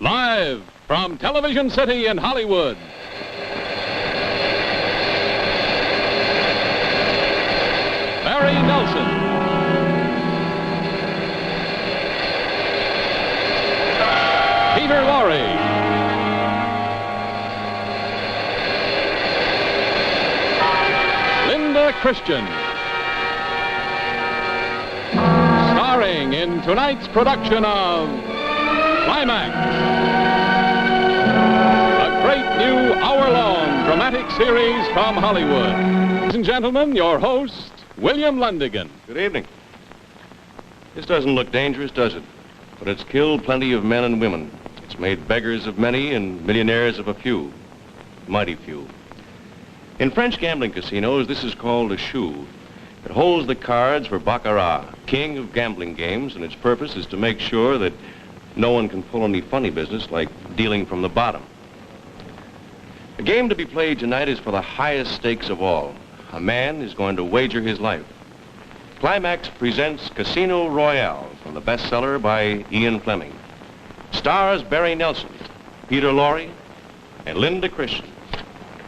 Live from Television City in Hollywood. Barry Nelson. Peter Lorre. Linda Christian. Starring in tonight's production of Climax, a great new hour-long dramatic series from Hollywood. Ladies and gentlemen, your host, William Lundigan. Good evening. This doesn't look dangerous, does it? But it's killed plenty of men and women. It's made beggars of many and millionaires of a few. Mighty few. In French gambling casinos, this is called a shoe. It holds the cards for baccarat, king of gambling games, and its purpose is to make sure that no one can pull any funny business like dealing from the bottom. The game to be played tonight is for the highest stakes of all. A man is going to wager his life. Climax presents Casino Royale from the bestseller by Ian Fleming. Stars Barry Nelson, Peter Lorre, and Linda Christian.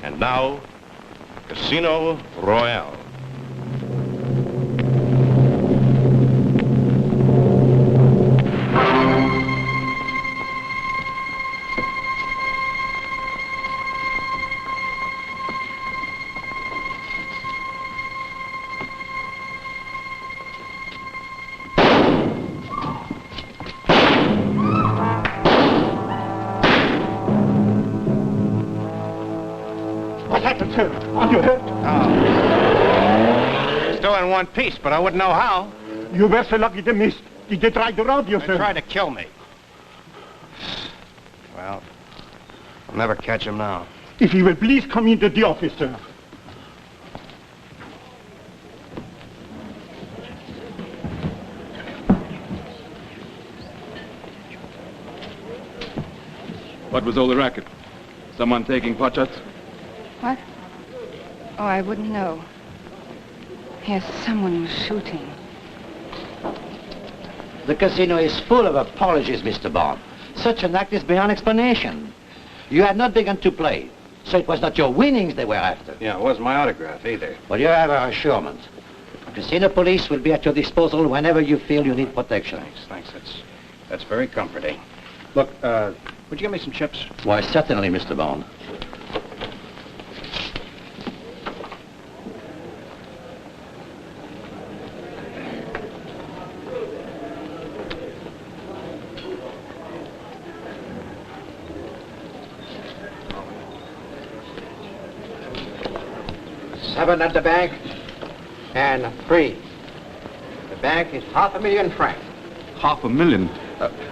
And now, Casino Royale. Are you hurt? Oh. Still in one piece, but I wouldn't know how. You were so lucky to miss. Did they try to rob you, They sir? tried to kill me. Well, I'll never catch him now. If you will please come into the office, sir. What was all the racket? Someone taking pot shots? What? Oh, I wouldn't know. Yes, someone was shooting. The casino is full of apologies, Mr. Bond. Such an act is beyond explanation. You had not begun to play, so it was not your winnings they were after. Yeah, it wasn't my autograph either. But you have our assurance. Casino police will be at your disposal whenever you feel you need protection. Thanks. That's very comforting. Look, would you give me some chips? Why, certainly, Mr. Bond. $7 at the bank, and 3. The bank is $500,000 francs. $500,000?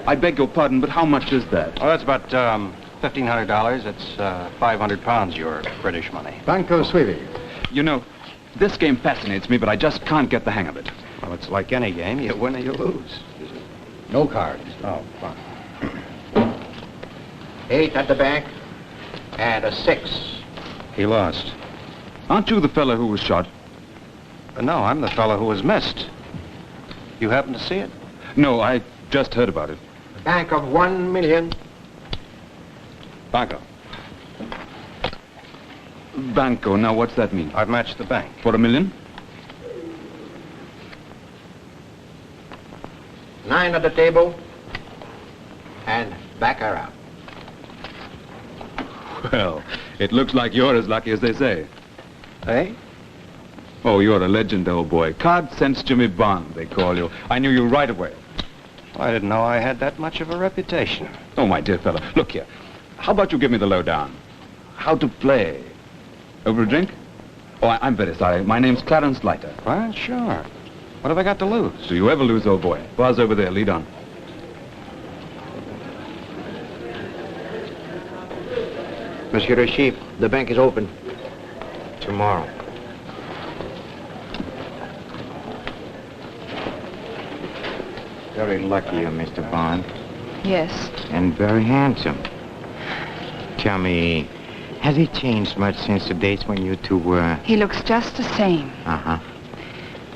I beg your pardon, but how much is that? Well, that's about $1,500. That's 500 pounds, your British money. Banco Suivi. You know, this game fascinates me, but I just can't get the hang of it. Well, it's like any game. You win or you lose. No cards. Oh, fine. 8 at the bank, and a 6. He lost. Aren't you the fellow who was shot? No, I'm the fellow who was missed. You happen to see it? No, I just heard about it. Bank of 1 million. Banco. Banco, now what's that mean? I've matched the bank. For $1 million? 9 at the table, and baccarat. Well, it looks like you're as lucky as they say. Eh? Oh, you're a legend, old boy. Card Sense Jimmy Bond, they call you. I knew you right away. I didn't know I had that much of a reputation. Oh, my dear fellow, look here. How about you give me the lowdown? How to play? Over a drink? Oh, I'm very sorry. My name's Clarence Leiter. Well, sure. What have I got to lose? Do you ever lose, old boy? Bar's over there. Lead on. Monsieur le Chief, the bank is open. Tomorrow. Very lucky, Mr. Bond. Yes. And very handsome. Tell me, has he changed much since the days when you two were... He looks just the same. Uh-huh.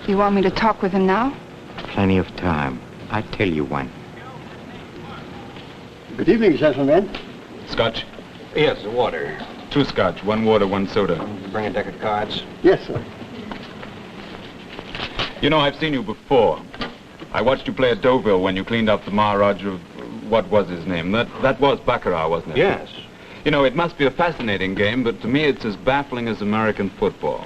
You want me to talk with him now? Plenty of time. I'll tell you when. Good evening, gentlemen. Scotch? Yes, the water. 2 scotch, 1 water, 1 soda. Bring a deck of cards. Yes, sir. You know, I've seen you before. I watched you play at Deauville when you cleaned up the Maharaja of... what was his name? That was Baccarat, wasn't it? Yes. You know, it must be a fascinating game, but to me it's as baffling as American football.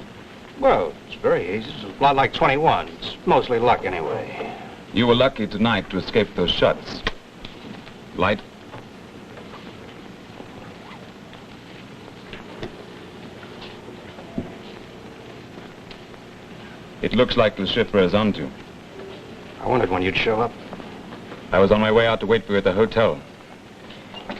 Well, it's very easy. It's a lot like 21. It's mostly luck anyway. You were lucky tonight to escape those shots. Light? It looks like Le Chiffre is on to. I wondered when you'd show up. I was on my way out to wait for you at the hotel.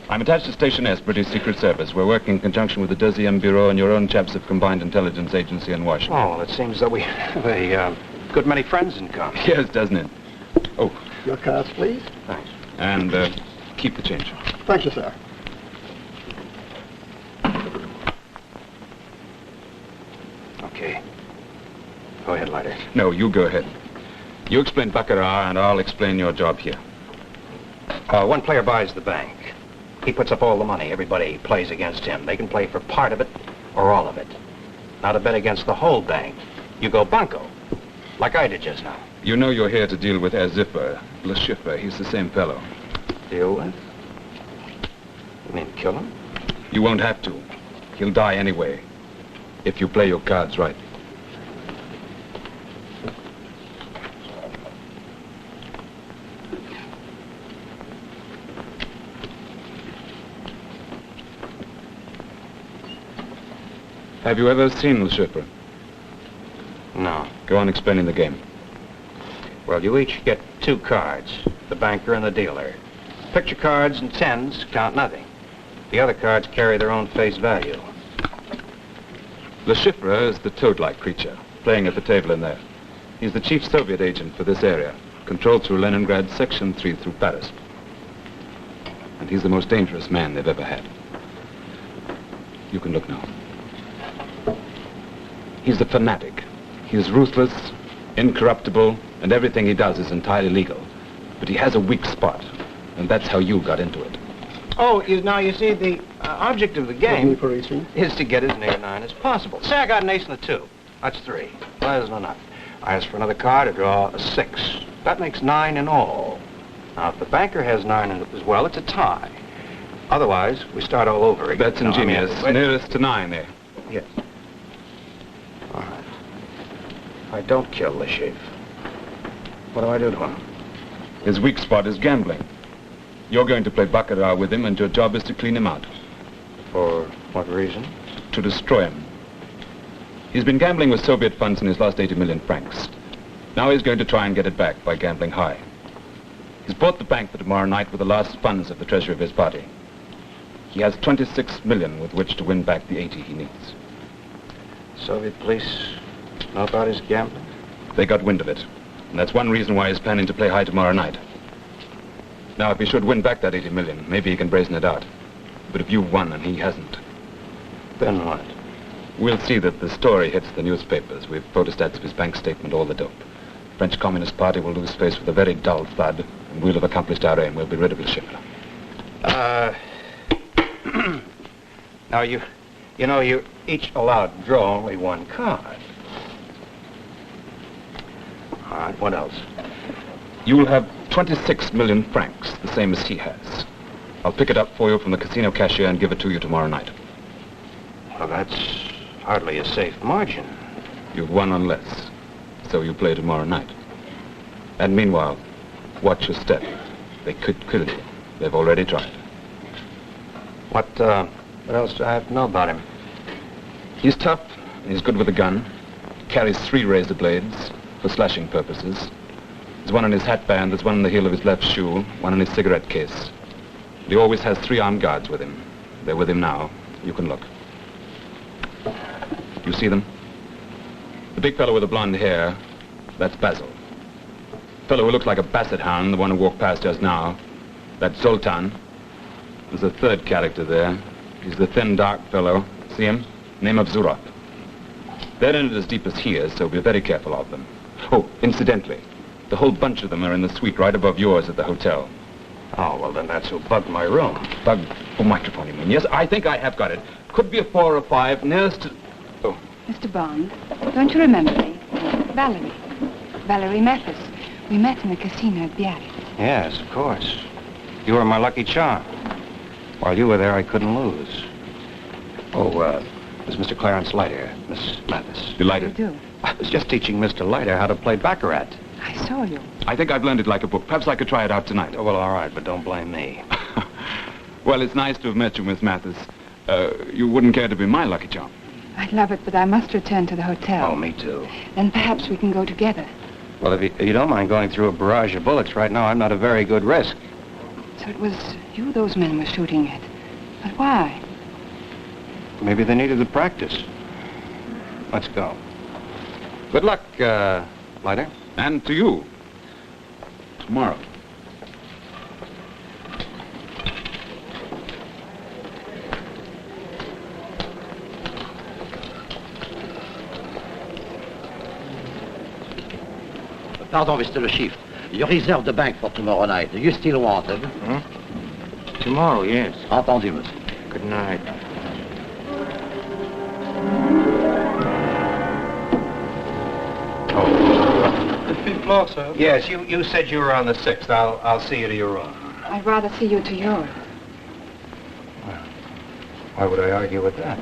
I'm attached to Station S, British Secret Service. We're working in conjunction with the Deuxième Bureau, and your own chaps have combined intelligence agency in Washington. Oh, well, it seems that we have a good many friends in common. Yes, doesn't it? Oh, Your cards, please. Thanks. and keep the change. Thank you, sir. Okay. Go ahead, Lighter. No, you go ahead. You explain Baccarat, and I'll explain your job here. One player buys the bank. He puts up all the money. Everybody plays against him. They can play for part of it or all of it. Now to bet against the whole bank, you go banco, like I did just now. You know you're here to deal with Ziffer, Le Chiffre. He's the same fellow. Deal with? You mean kill him? You won't have to. He'll die anyway, if you play your cards right. Have you ever seen Le Chiffre? No. Go on explaining the game. Well, you each get 2 cards, the banker and the dealer. Picture cards and tens count nothing. The other cards carry their own face value. Le Chiffre is the toad-like creature, playing at the table in there. He's the chief Soviet agent for this area, controlled through Leningrad, Section 3 through Paris. And he's the most dangerous man they've ever had. You can look now. He's a fanatic. He's ruthless, incorruptible, and everything he does is entirely legal. But he has a weak spot, and that's how you got into it. Oh, now you see, the object of the game For racing. is to get as near 9 as possible. Say I got an ace and a 2. That's 3. Well, that isn't enough. I ask for another card to draw a 6. That makes 9 in all. Now, if the banker has 9 in it as well, it's a tie. Otherwise, we start all over again. That's ingenious. Nearest to 9 there. Yes. All right. If I don't kill Le Chiffre, what do I do to him? His weak spot is gambling. You're going to play Baccarat with him, and your job is to clean him out. For what reason? To destroy him. He's been gambling with Soviet funds and he's lost 80 million francs. Now he's going to try and get it back by gambling high. He's bought the bank for tomorrow night with the last funds of the treasury of his party. He has 26 million with which to win back the 80 he needs. Soviet police know about his gambling? They got wind of it. And that's one reason why he's planning to play high tomorrow night. Now, if he should win back that 80 million, maybe he can brazen it out. But if you've won and he hasn't, Then what? we'll see that the story hits the newspapers. We've photostats of his bank statement, all the dope. French Communist Party will lose face with a very dull thud, and we'll have accomplished our aim. We'll be rid of Le Chiffre. Now, you know, you're each allowed to draw only 1 card. All right, what else? You'll have 26 million francs, the same as he has. I'll pick it up for you from the casino cashier and give it to you tomorrow night. Well, that's hardly a safe margin. You've won on less, so you play tomorrow night. And meanwhile, watch your step. They could kill you. They've already tried. What else do I have to know about him? He's tough, and he's good with a gun. Carries 3 razor blades for slashing purposes. There's one in his hatband, there's one in the heel of his left shoe, one in his cigarette case. He always has 3 armed guards with him. They're with him now. You can look. You see them? The big fellow with the blonde hair, that's Basil. The fellow who looks like a basset hound, the one who walked past just now, that's Zoltan. There's a 3rd character there. He's the thin, dark fellow. See him? Name of Zurov. They're in it as deep as he is, so be very careful of them. Oh, incidentally, the whole bunch of them are in the suite right above yours at the hotel. Oh, well, then that's who bugged my room. Bug for microphone, you mean? Yes, I think I have got it. Could be a 4 or 5, nearest to... Oh. Mr. Bond, don't you remember me? Valerie. Valerie Mathis. We met in the casino at Biarritz. Yes, of course. You were my lucky charm. While you were there, I couldn't lose. Oh, this is Mr. Clarence Leiter, Miss Mathis. Delighted. You do? I was just teaching Mr. Leiter how to play baccarat. I saw you. I think I've learned it like a book. Perhaps I could try it out tonight. Oh, well, all right, but don't blame me. Well, it's nice to have met you, Miss Mathis. You wouldn't care to be my lucky charm. I'd love it, but I must return to the hotel. Oh, me too. Then perhaps we can go together. Well, if you don't mind going through a barrage of bullets right now, I'm not a very good risk. So it was you those men were shooting at. But why? Maybe they needed the practice. Let's go. Good luck, Leiter. And to you. Tomorrow. Pardon, Mr. Le Chiffre. You reserve the bank for tomorrow night. Do you still want it? Tomorrow, yes. Entendu, monsieur. Good night. The 5th floor, sir? Yes, you said you were on the 6th. I'll see you to your room. I'd rather see you to yours. Why would I argue with that?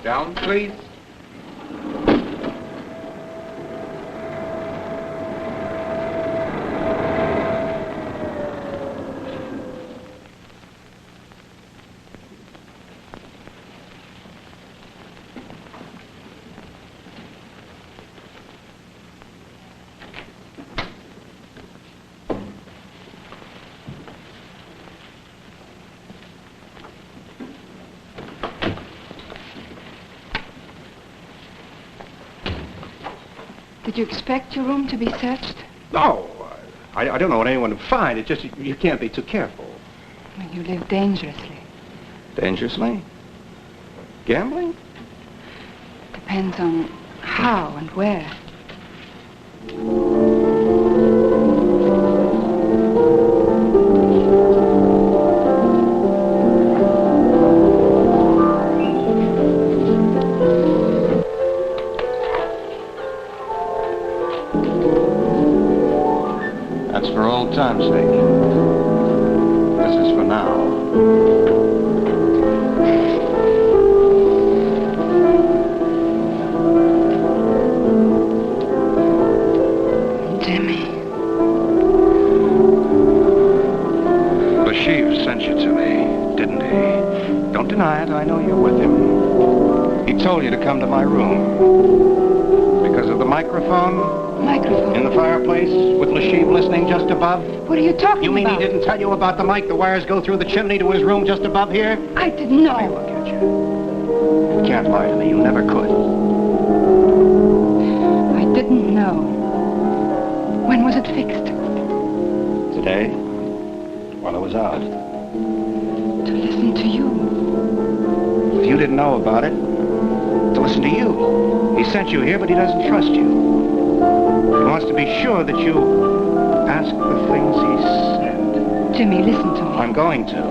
Down, please. Did you expect your room to be searched? No, I don't know what anyone would find. It's just you can't be too careful. Well, you live dangerously. Dangerously? Gambling? Depends on how and where. That's for old time's sake. This is for now. Jimmy. Lashif sent you to me, didn't he? Don't deny it. I know you're with him. He told you to come to my room. Because of the microphone? Microphone? In the fireplace, with Lashib listening just above? What are you talking about? You mean he didn't tell you about the mic? The wires go through the chimney to his room just above here? I didn't know. Let me look at you. You can't lie to me. You never could. I didn't know. When was it fixed? Today, while I was out. To listen to you. If you didn't know about it, to listen to you. He sent you here, but he doesn't trust you. He wants to be sure that you ask the things he said. Jimmy, listen to me. I'm going to.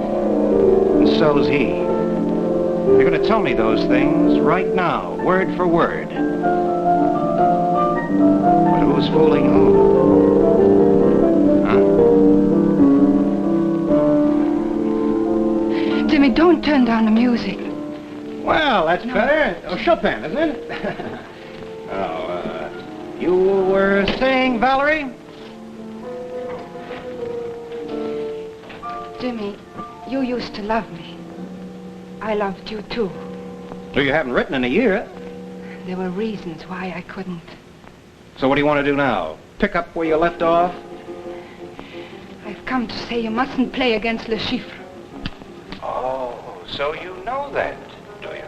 And so's he. You're going to tell me those things right now, word for word. But who's fooling who? Huh? Jimmy, don't turn down the music. Well, that's better. Oh, Chopin, isn't it? You were saying, Valerie? Jimmy, you used to love me. I loved you too. Well, you haven't written in a year. There were reasons why I couldn't. So what do you want to do now? Pick up where you left off? I've come to say you mustn't play against Le Chiffre. Oh, so you know that, do you?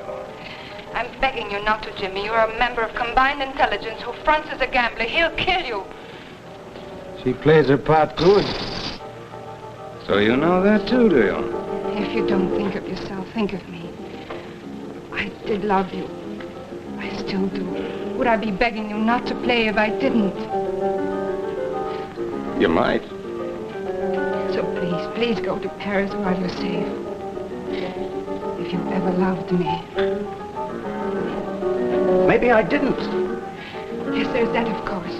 I'm begging you not to, Jimmy. You're a member of combined intelligence who fronts as a gambler. He'll kill you. She plays her part good. So you know that too, do you? If you don't think of yourself, think of me. I did love you. I still do. Would I be begging you not to play if I didn't? You might. So please go to Paris while you're safe. If you ever loved me. Maybe I didn't. Yes, there's that, of course.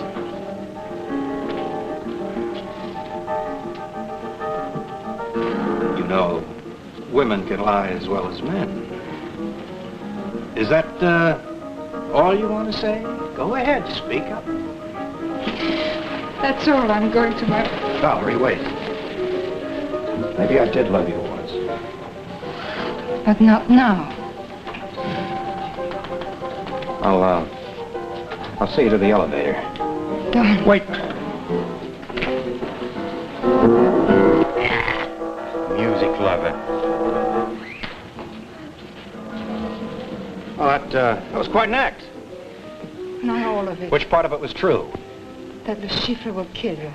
You know, women can lie as well as men. Is that, all you want to say? Go ahead, speak up. That's all. I'm going to my... Valerie, wait. Maybe I did love you once. But not now. I'll see you to the elevator. Don't. Wait. Music lover. Well, that was quite an act. Not all of it. Which part of it was true? That the Schiffer will kill you.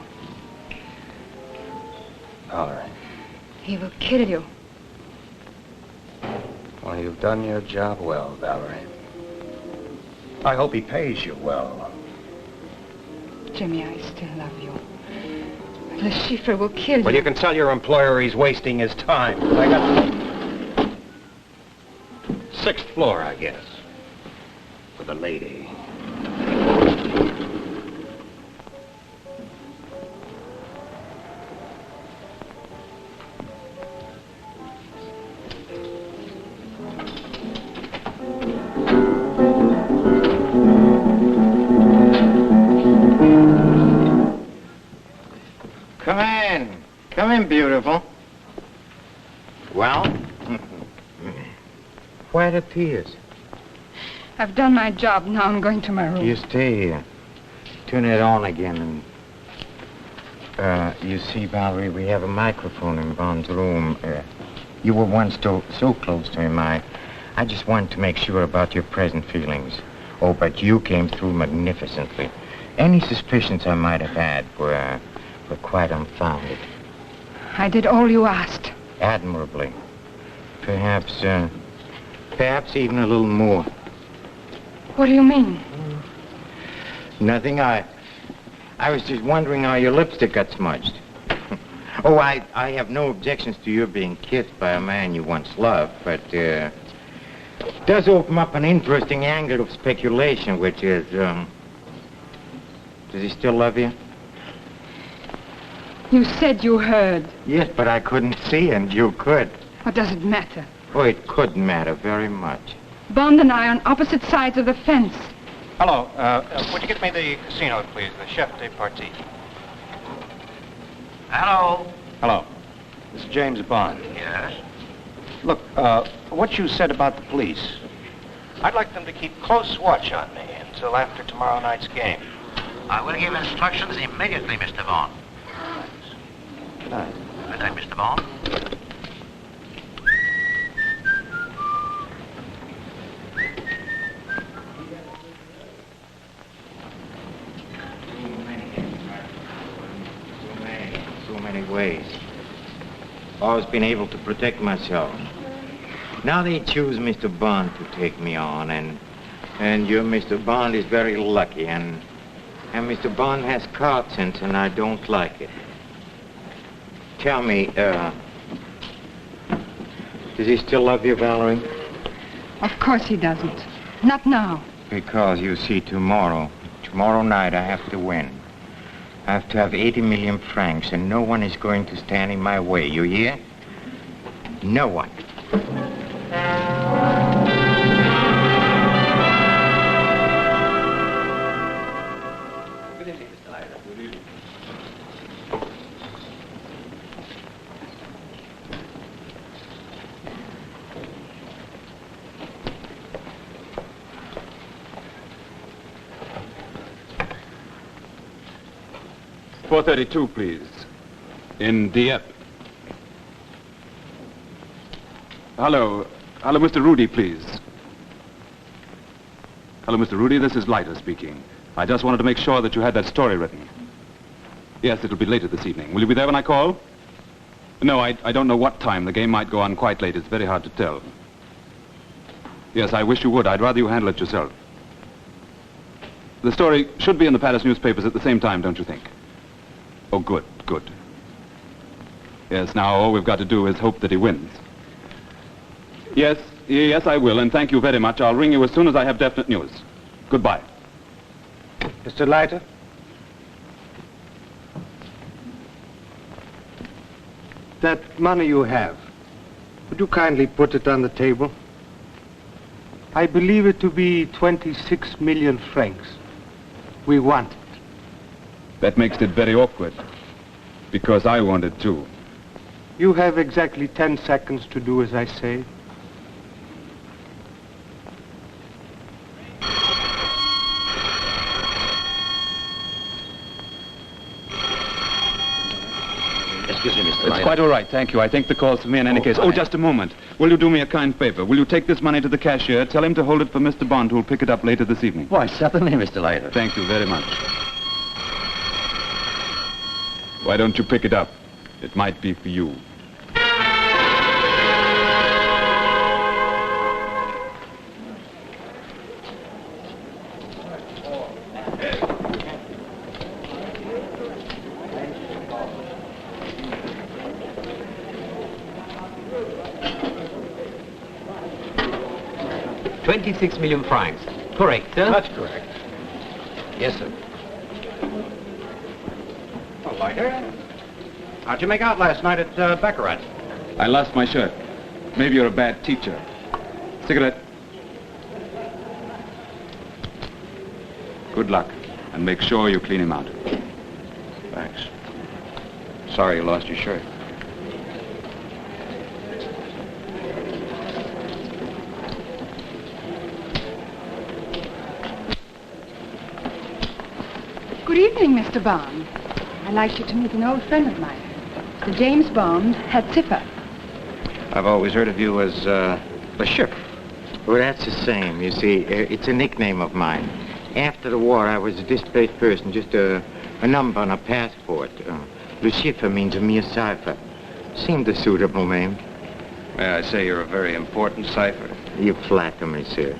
Valerie. He will kill you. Well, you've done your job well, Valerie. I hope he pays you well. Jimmy, I still love you. The Schiffer will kill you. Well, you can tell your employer he's wasting his time. I got... 6th floor, I guess. For the lady. Come in. Come in, beautiful. Well? Why the tears? I've done my job. Now I'm going to my room. You stay here. Turn it on again and... you see, Valerie, we have a microphone in Bond's room. You were once so close to him, I just wanted to make sure about your present feelings. Oh, but you came through magnificently. Any suspicions I might have had were quite unfounded. I did all you asked. Admirably. Perhaps even a little more. What do you mean? Nothing. I was just wondering how your lipstick got smudged. Oh, I have no objections to your being kissed by a man you once loved, but it does open up an interesting angle of speculation, which is, does he still love you? You said you heard. Yes, but I couldn't see, and you could. What does it matter? Oh, it could matter very much. Bond and I are on opposite sides of the fence. Hello, would you get me the casino, please? The chef de partie. Hello. Hello. This is James Bond. Yes? Look, what you said about the police, I'd like them to keep close watch on me until after tomorrow night's game. I will give instructions immediately, Mr. Bond. Good night. Good night, Mr. Bond. So many ways. Always been able to protect myself. Now they choose Mr. Bond to take me on, and your Mr. Bond is very lucky, and Mr. Bond has card sense, and I don't like it. Tell me, does he still love you, Valerie? Of course he doesn't. Not now. Because, you see, tomorrow night I have to win. I have to have 80 million francs, and no one is going to stand in my way, you hear? No one. Good evening, Mr. Lyra. Good evening. .432, please. In Dieppe. Hello, Mr. Rudy, please. Hello, Mr. Rudy, this is Leiter speaking. I just wanted to make sure that you had that story written. Yes, it'll be later this evening. Will you be there when I call? No, I don't know what time. The game might go on quite late. It's very hard to tell. Yes, I wish you would. I'd rather you handle it yourself. The story should be in the Paris newspapers at the same time, don't you think? Oh, good, good. Yes, now all we've got to do is hope that he wins. Yes, yes, I will, and thank you very much. I'll ring you as soon as I have definite news. Goodbye. Mr. Leiter? That money you have, would you kindly put it on the table? I believe it to be 26 million francs. We want it. That makes it very awkward, because I want it too. You have exactly 10 seconds to do as I say. Excuse me, Mr. It's Leiter. quite all right, thank you. I think the call's for me in any case. Oh, just a moment. Will you do me a kind favor? Will you take this money to the cashier, tell him to hold it for Mr. Bond, who'll pick it up later this evening? Why, certainly, Mr. Leiter. Thank you very much. Why don't you pick it up? It might be for you. $26 million francs. Correct, sir? That's correct. Yes, sir. Oh, Leiter. How'd you make out last night at Baccarat? I lost my shirt. Maybe you're a bad teacher. Cigarette. Good luck, and make sure you clean him out. Thanks. Sorry you lost your shirt. Good evening, Mr. Bond. I'd like you to meet an old friend of mine, Mr. James Bond, Herr Ziffer. I've always heard of you as, the ship. Well, that's the same. You see, it's a nickname of mine. After the war, I was a displaced person, just a number on a passport. Lucifer means a mere cipher. Seemed a suitable name. May I say you're a very important cipher? You flatter me, sir.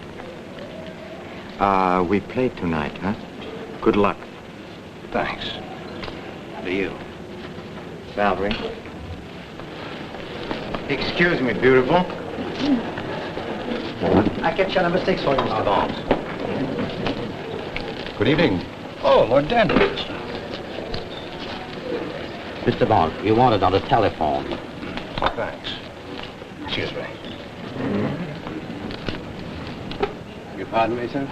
We play tonight, huh? Good luck. Thanks. To you. Valerie. Excuse me, beautiful. I get your number 6 for you, Mr. Bond. Good evening. Oh, Lord Danvers. Mr. Bond, you want it on the telephone. Oh, thanks. Excuse me. You pardon me, sir?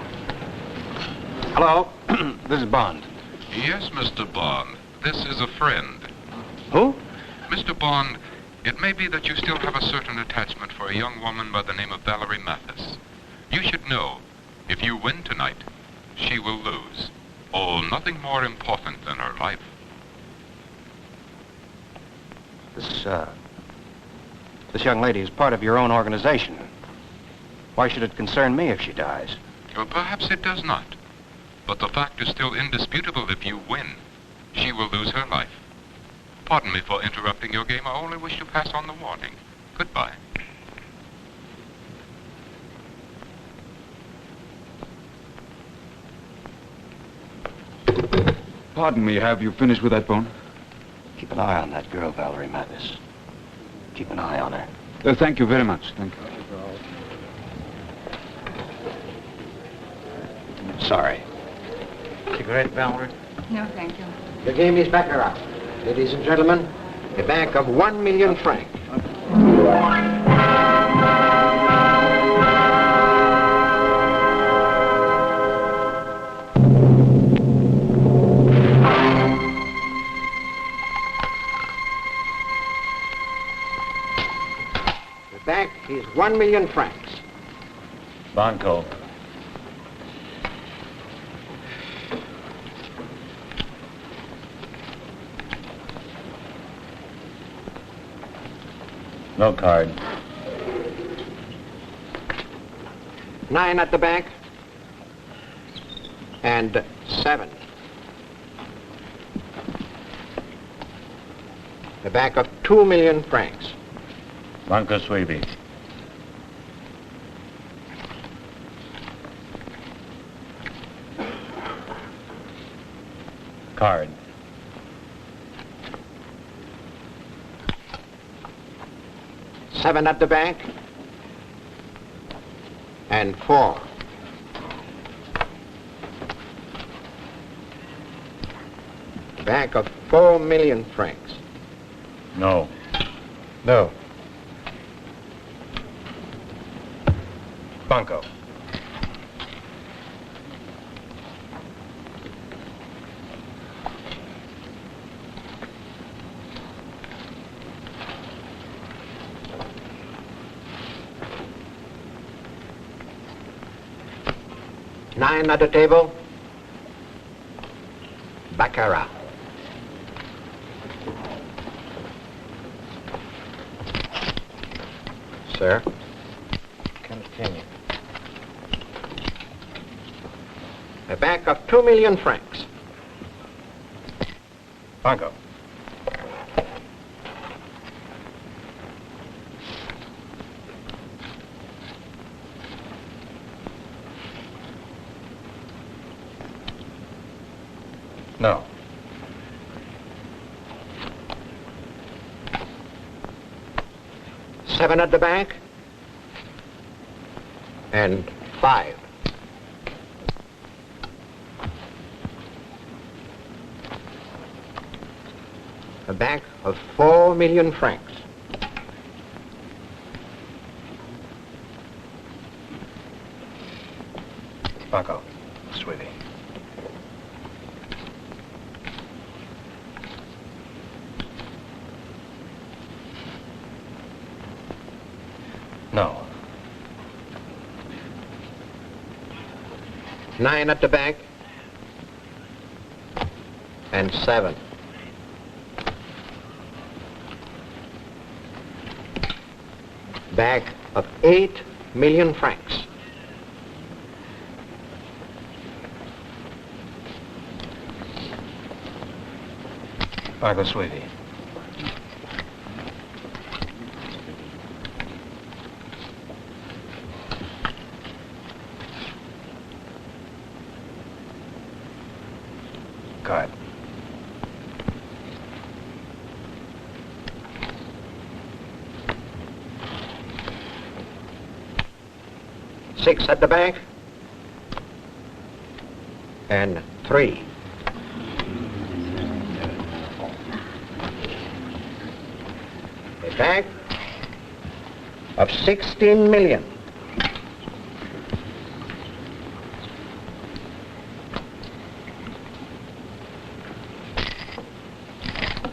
Hello. This is Bond. Yes, Mr. Bond. This is a friend. Who? Mr. Bond, it may be that you still have a certain attachment for a young woman by the name of Valerie Mathis. You should know, if you win tonight, she will lose. Oh, nothing more important than her life. This young lady is part of your own organization. Why should it concern me if she dies? Well, perhaps it does not. But the fact is still indisputable. If you win, she will lose her life. Pardon me for interrupting your game. I only wish to pass on the warning. Goodbye. Pardon me, have you finished with that bone? Keep an eye on that girl, Valerie Mathis. Keep an eye on her. Thank you very much. Thank you. Sorry. Cigarette, Valerie? No, thank you. The game is Baccarat. Ladies and gentlemen, a bank of 1 million francs. The bank is 1 million francs. Banco. No card. 9 at the bank. And 7. The bank of 2 million francs. Banco Suivi. Card. Seven at the bank. And 4. Bank of 4 million francs. No. No. Banco. Nine at the table. Baccarat. Sir. Continue. A bank of 2 million francs. Banco. No. Seven at the bank. And 5. A bank of 4 million francs. Banco. Sweetie. No. 9 at the bank. And 7. Bank of 8 million francs. Banco, sweetie. Card. Six at the bank. And 3. A bank of 16 million.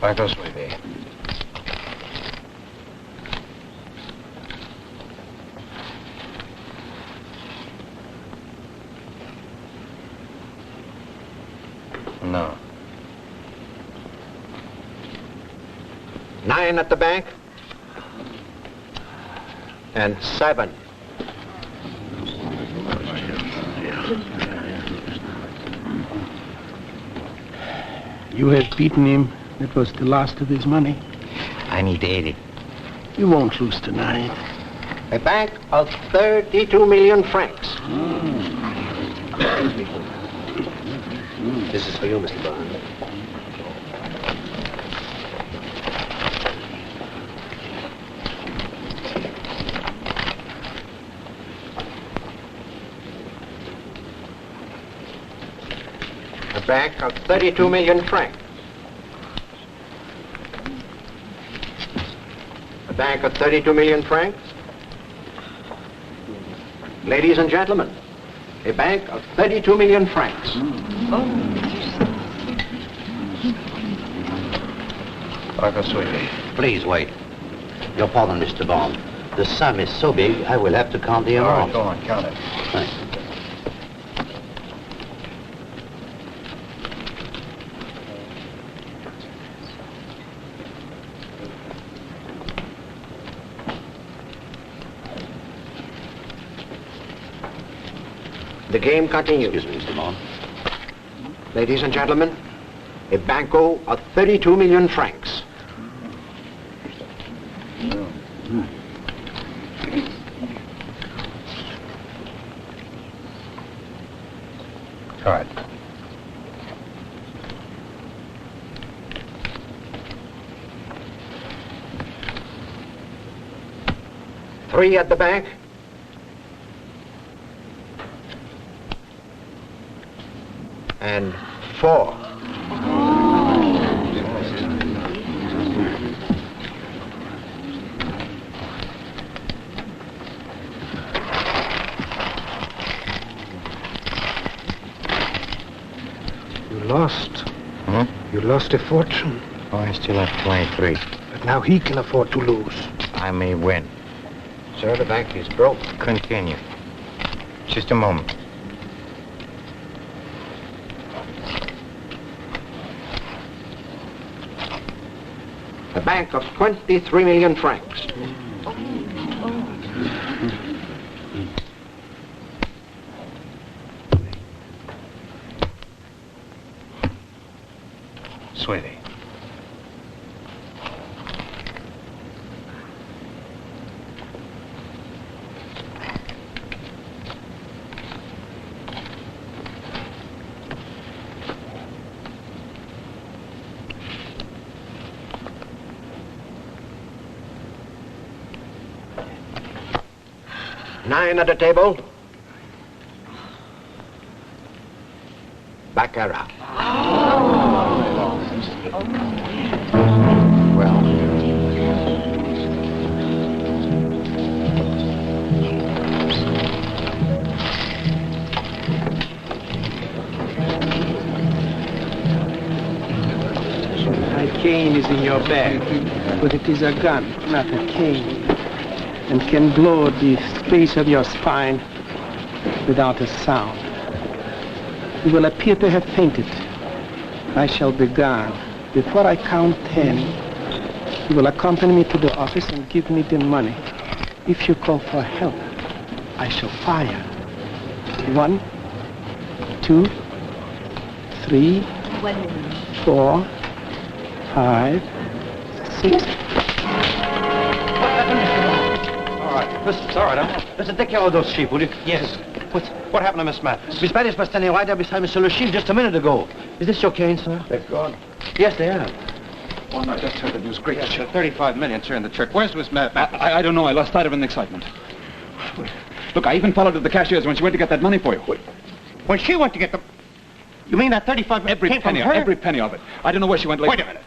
Banco, sweetie. No. 9 at the bank. And 7. You have beaten him. That was the last of his money. I need 80. You won't lose tonight. A bank of 32 million francs. This is for you, Mr. Bond. A bank of 32 million francs. A bank of 32 million francs. Ladies and gentlemen, a bank of 32 million francs. Banco, sweetie. Please wait. Your pardon, Mr. Bond. The sum is so big, I will have to count the All amount. right, go on, count it. Thanks. The game continues. Excuse me, Mr. Bond. Ladies and gentlemen, a banco of 32 million francs. Card. 3 at the bank. And 4. You lost. Hmm? You lost a fortune. Oh, I still have 23. But now he can afford to lose. I may win. Sir, the bank is broke. Continue. Just a moment. A bank of 23 million francs. Sweetie. Nine at the table. Baccarat. Well, My cane is in your bag, but it is a gun, not a cane, and can blow the space of your spine without a sound. You will appear to have fainted. I shall be gone. Before I count 10, you will accompany me to the office and give me the money. If you call for help, I shall fire. 1, 2, 3, 4, 5, 6. All right. Listen, it's all right. Listen, take care of those sheep, will you? Yes. What happened to Miss Mathis? Miss Mathis was standing right there beside Mr. Le Chiffre just a minute ago. Is this your cane, sir? They're gone. Yes, they are. Oh, I just heard the news. Great. Yes, sir. 35 million, sir, in the check. Where's Miss Mathis? I don't know. I lost sight of it in excitement. Look, I even followed her to the cashier's when she went to get that money for you. When she went to get the... You mean that 35 million Every came penny, from her? every penny of it. I don't know where she went later. Wait a minute.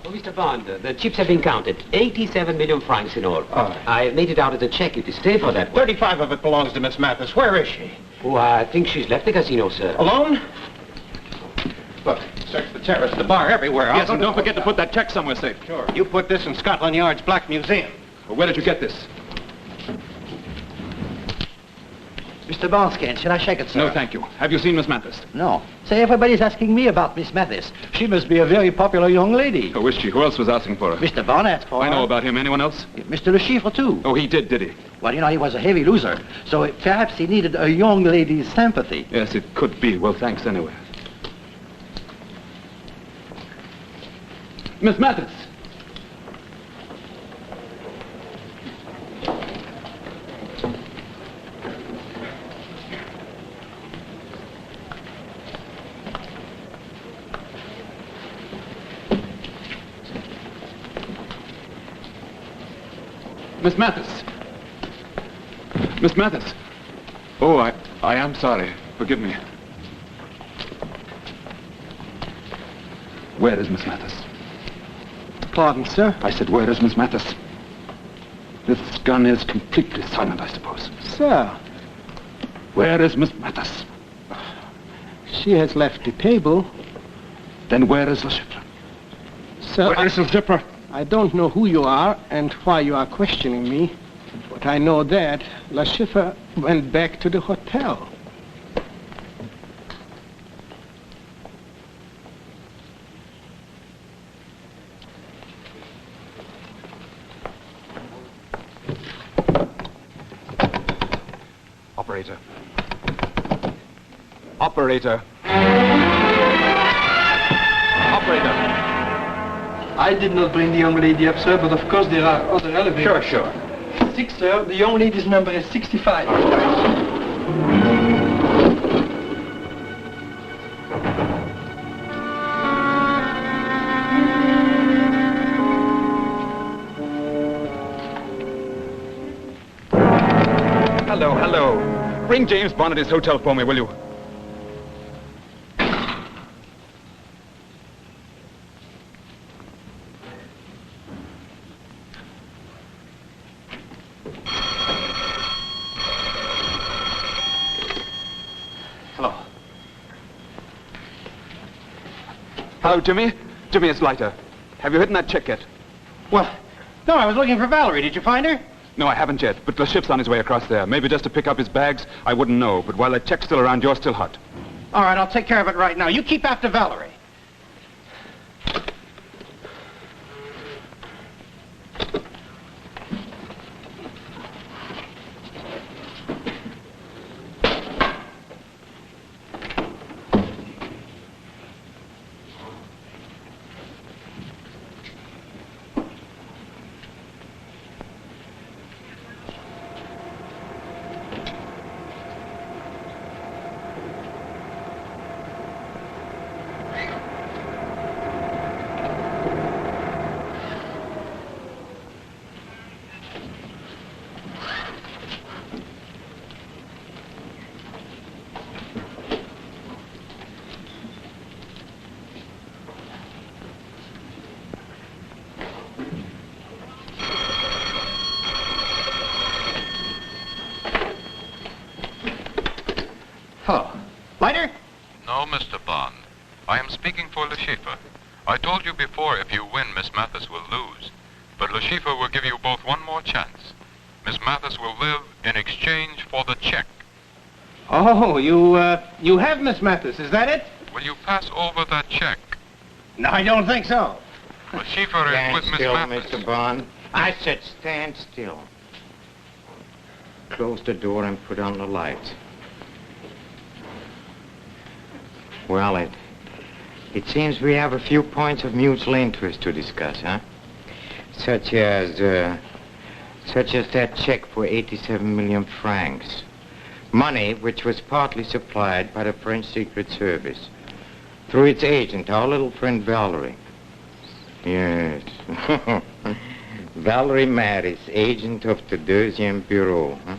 Oh, Mr. Bond, the chips have been counted. 87 million francs in all. I made it out as a check if you stay for that one. 35 of it belongs to Miss Mathis. Where is she? Oh, I think she's left the casino, sir. Alone? Look, search the terrace, the bar, everywhere. Yes, and don't forget to put that check somewhere safe. Sure. You put this in Scotland Yard's Black Museum. Well, where did you get this? Mr. Bond's cane, shall I shake it, sir? No, thank you. Have you seen Miss Mathis? No. Say, everybody's asking me about Miss Mathis. She must be a very popular young lady. Oh, is she? Who else was asking for her? Mr. Bond asked for her. I know about him. Anyone else? Mr. Le Chiffre, too. Oh, he did he? Well, you know, he was a heavy loser. So perhaps he needed a young lady's sympathy. Yes, it could be. Well, thanks anyway. Miss Mathis! Miss Mathis! Miss Mathis! Oh, I am sorry. Forgive me. Where is Miss Mathis? Pardon, sir? I said, where is Miss Mathis? This gun is completely silent, I suppose. Sir, Where is Miss Mathis? she has left the table. Then where is Le Chiffre? Sir, Where is Le Chiffre? I don't know who you are and why you are questioning me, but I know that Le Chiffre went back to the hotel. Operator. Operator. Operator. I did not bring the young lady up, sir, but of course there are other elevators. Sure. 6, sir. The young lady's number is 65. Hello. Bring James Bond at his hotel for me, will you? Hello. Hello, Jimmy. Jimmy, it's Leiter. Have you hidden that check yet? Well, no, I was looking for Valerie. Did you find her? No, I haven't yet, but the ship's on his way across there. Maybe just to pick up his bags. I wouldn't know, but while that check's still around, you're still hot. All right, I'll take care of it right now. You keep after Valerie. Hello. Leiter? No, Mr. Bond. I am speaking for Le Chiffre. I told you before if you win, Miss Mathis will lose. But Le Chiffre will give you both one more chance. Miss Mathis will live in exchange for the check. Oh, you have Miss Mathis, is that it? Will you pass over that check? No, I don't think so. Le Chiffre is Stand with Miss still, Mathis. Mr. Bond. I said stand still. Close the door and put on the lights. Well, it seems we have a few points of mutual interest to discuss, huh? Such as that check for 87 million francs. Money which was partly supplied by the French Secret Service through its agent, our little friend Valerie. Yes. Valerie Mathis, agent of the Deuxième Bureau, huh?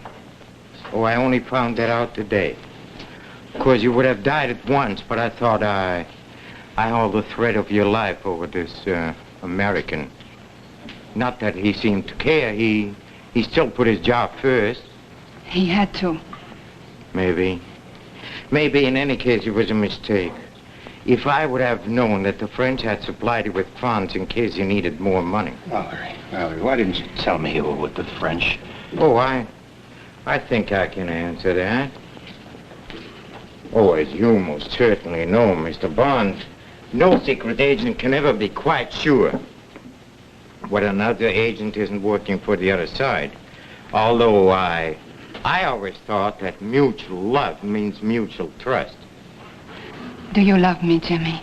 Oh, I only found that out today. Of course, you would have died at once, but I thought I hold the thread of your life over this American. Not that he seemed to care. He still put his job first. He had to. Maybe. Maybe in any case it was a mistake. If I would have known that the French had supplied you with funds in case you needed more money. Valerie, why didn't you tell me you were with the French? Oh, I think I can answer that. Oh, as you most certainly know, Mr. Bond, no secret agent can ever be quite sure when another agent isn't working for the other side. Although I always thought that mutual love means mutual trust. Do you love me, Jimmy?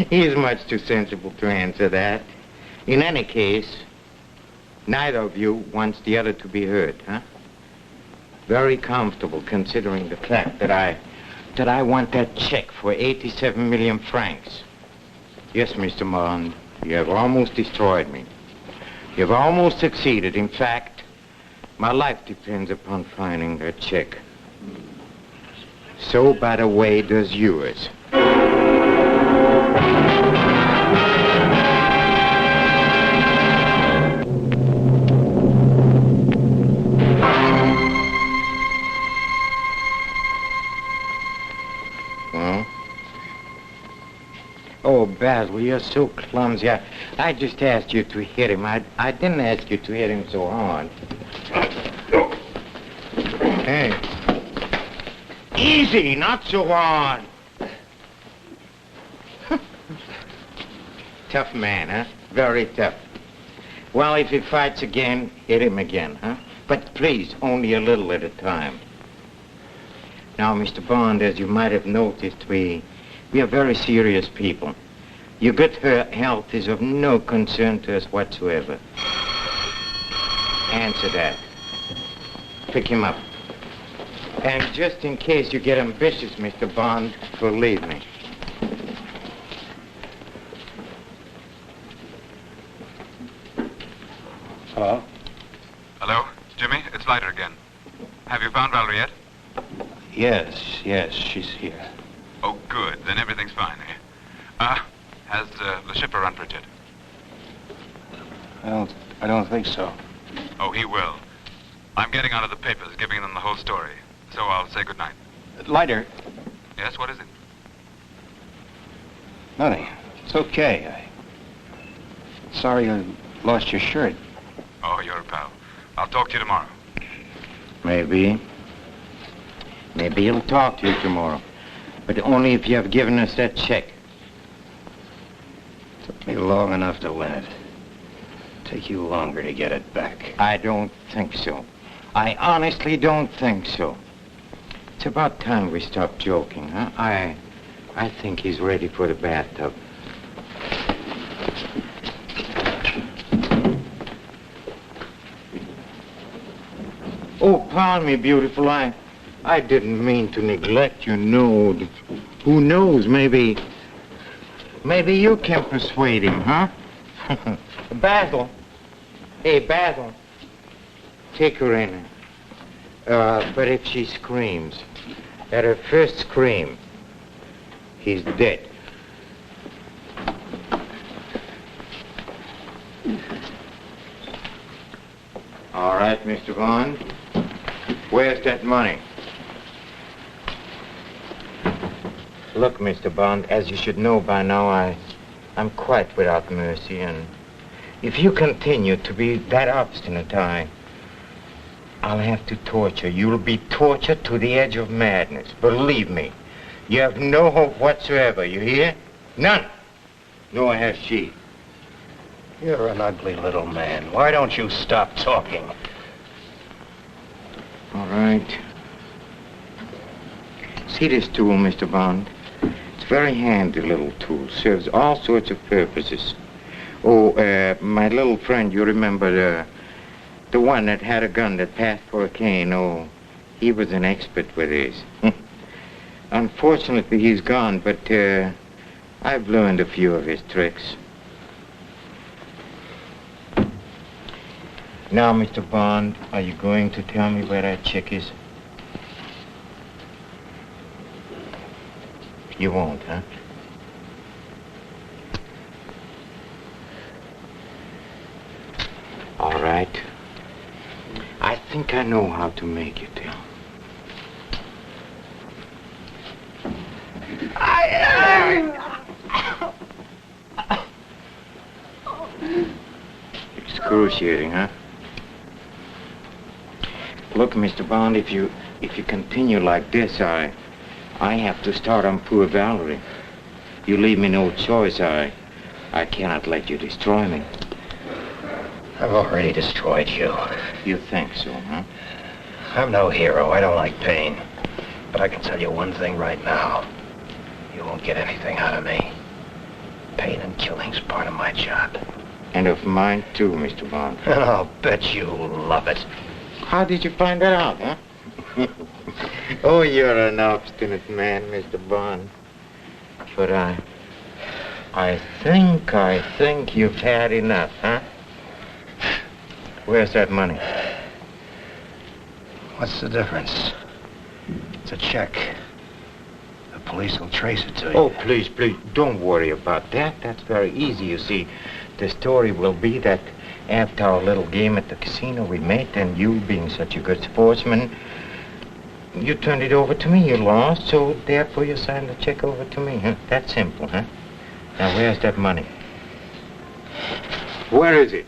He's much too sensible to answer that. In any case, neither of you wants the other to be hurt, huh? Very comfortable considering the fact that I want that check for 87 million francs. Yes, Mr. Bond, you have almost destroyed me. You've almost succeeded. In fact, my life depends upon finding that check. So, by the way, does yours. Oh, Basil, you're so clumsy. I just asked you to hit him. I didn't ask you to hit him so hard. Hey. Easy, not so hard. Tough man, huh? Very tough. Well, if he fights again, hit him again, huh? But please, only a little at a time. Now, Mr. Bond, as you might have noticed, we are very serious people. Your good health is of no concern to us whatsoever. Answer that. Pick him up. And just in case you get ambitious, Mr. Bond, believe me. Hello? Hello, Jimmy, it's Leiter again. Yes, she's here. Oh, good. Then everything's fine, eh? Has the shipper run for it yet? I don't think so. Oh, he will. I'm getting onto the papers, giving them the whole story. So I'll say goodnight. Lighter. Yes, what is it? Nothing. It's okay. Sorry you lost your shirt. Oh, you're a pal. I'll talk to you tomorrow. Maybe. Maybe he'll talk to you tomorrow. But only if you have given us that check. Took me long enough to win it. Take you longer to get it back. I don't think so. I honestly don't think so. It's about time we stopped joking, huh? I think he's ready for the bathtub. Oh, pardon me, beautiful. I didn't mean to neglect you, no. Who knows, maybe you can persuade him, huh? Basil. Hey, Basil. Take her in. But if she screams, at her first scream, he's dead. All right, Mr. Bond. Where's that money? Look, Mr. Bond, as you should know by now, I'm quite without mercy, and if you continue to be that obstinate, I'll have to torture. You'll be tortured to the edge of madness. Believe me. You have no hope whatsoever, you hear? None. Nor has she. You're an ugly little man. Why don't you stop talking? All right. See this tool, Mr. Bond? It's a very handy little tool. Serves all sorts of purposes. Oh, my little friend, you remember the one that had a gun that passed for a cane? Oh, he was an expert with this. Unfortunately, he's gone, but I've learned a few of his tricks. Now, Mr. Bond, are you going to tell me where that chick is? You won't, huh? All right. I think I know how to make you tell. Excruciating, huh? Look, Mr. Bond, if you continue like this, I have to start on poor Valerie. You leave me no choice. I cannot let you destroy me. I've already destroyed you. You think so, huh? I'm no hero. I don't like pain. But I can tell you one thing right now. You won't get anything out of me. Pain and killing's part of my job. And of mine, too, Mr. Bond. And I'll bet you love it. How did you find that out, huh? Oh, you're an obstinate man, Mr. Bond. But I think you've had enough, huh? Where's that money? What's the difference? It's a check. The police will trace it to you. Oh, please, don't worry about that. That's very easy, you see. The story will be that after our little game at the casino we made, and you being such a good sportsman, you turned it over to me. You lost, so therefore you signed the check over to me, huh? That's simple, huh? Now, where's that money? Where is it?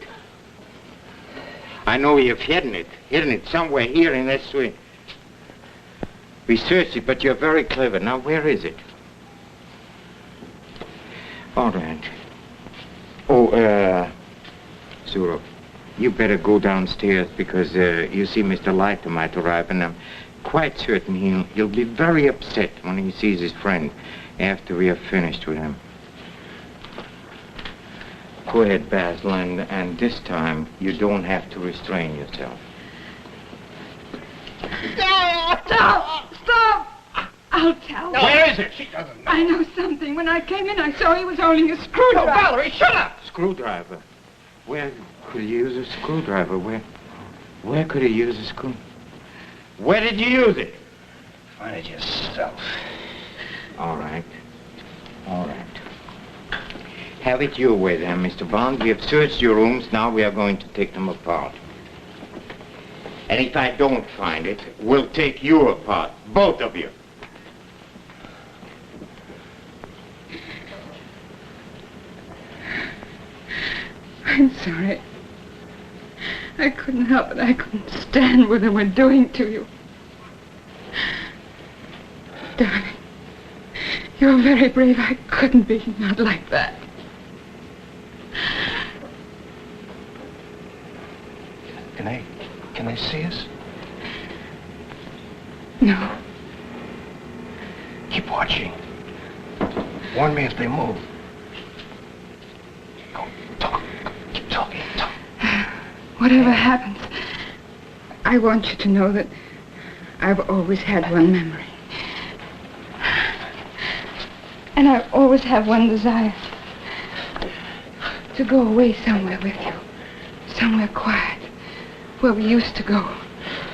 I know you've hidden it somewhere here in this suite. We searched it, but you're very clever. Now, where is it? All right. Oh, Zuro, you better go downstairs because, you see, Mr. Leiter might arrive, and I'm quite certain he'll be very upset when he sees his friend after we have finished with him. Go ahead, Basil, and this time you don't have to restrain yourself. Stop! I'll tell. No, where is it? She doesn't know. I know something. When I came in, I saw he was holding a screwdriver. No, Valerie, shut up! Screwdriver? Where could he use a screwdriver? Where could he use a screw? Where did you use it? Find it yourself. All right. All right. Have it your way then, Mr. Bond. We have searched your rooms. Now we are going to take them apart. And if I don't find it, we'll take you apart. Both of you. I'm sorry. I couldn't help it. I couldn't stand what they were doing to you. Darling, you're very brave. I couldn't be, not like that. Can I see us? No. Keep watching. Warn me if they move. Go, talk. Keep talking, talk. Whatever happens, I want you to know that I've always had one memory. And I always have one desire. To go away somewhere with you. Somewhere quiet. Where we used to go.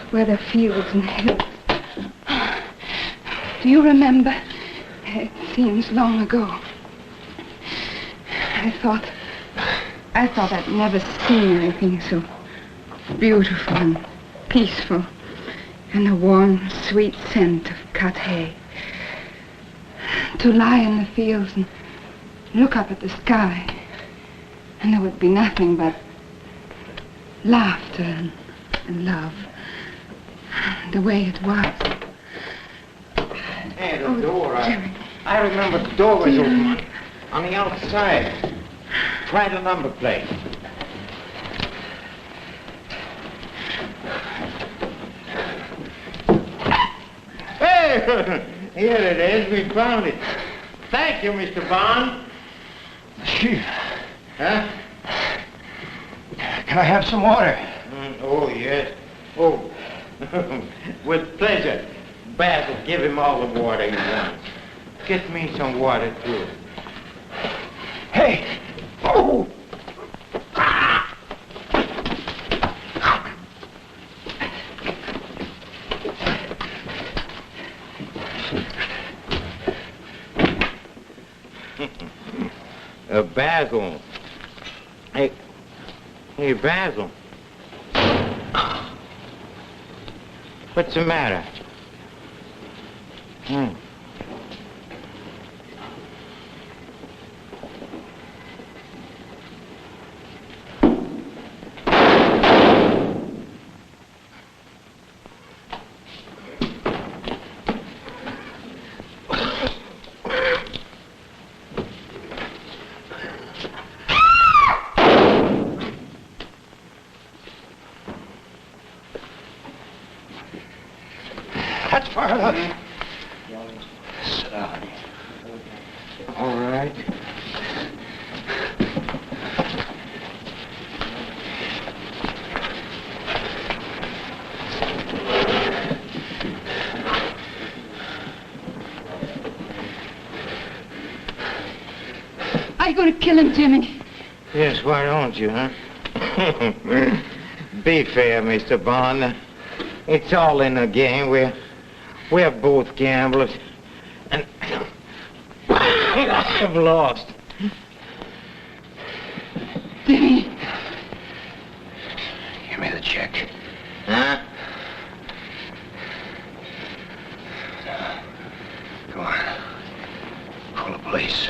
Where there are fields and hills. Do you remember? It seems long ago. I thought I'd never seen anything so beautiful and peaceful, and the warm, sweet scent of cut hay. To lie in the fields and look up at the sky, and there would be nothing but laughter and love, the way it was. Hey, the door. I remember the door was open on the outside. Try the number plate. Hey, here it is. We found it. Thank you, Mr. Bond. Chief. Huh? Can I have some water? Oh, yes. Oh, with pleasure. Basil, give him all the water he wants. Get me some water, too. Hey! Oh! Basil. Hey, Basil. What's the matter? That's far enough. Sit down. All right. Are you going to kill him, Jimmy? Yes, why don't you, huh? Be fair, Mr. Bond. It's all in the game. We're both gamblers. And I've lost. Jimmy. Give me the check. Huh? Go on. Call the police.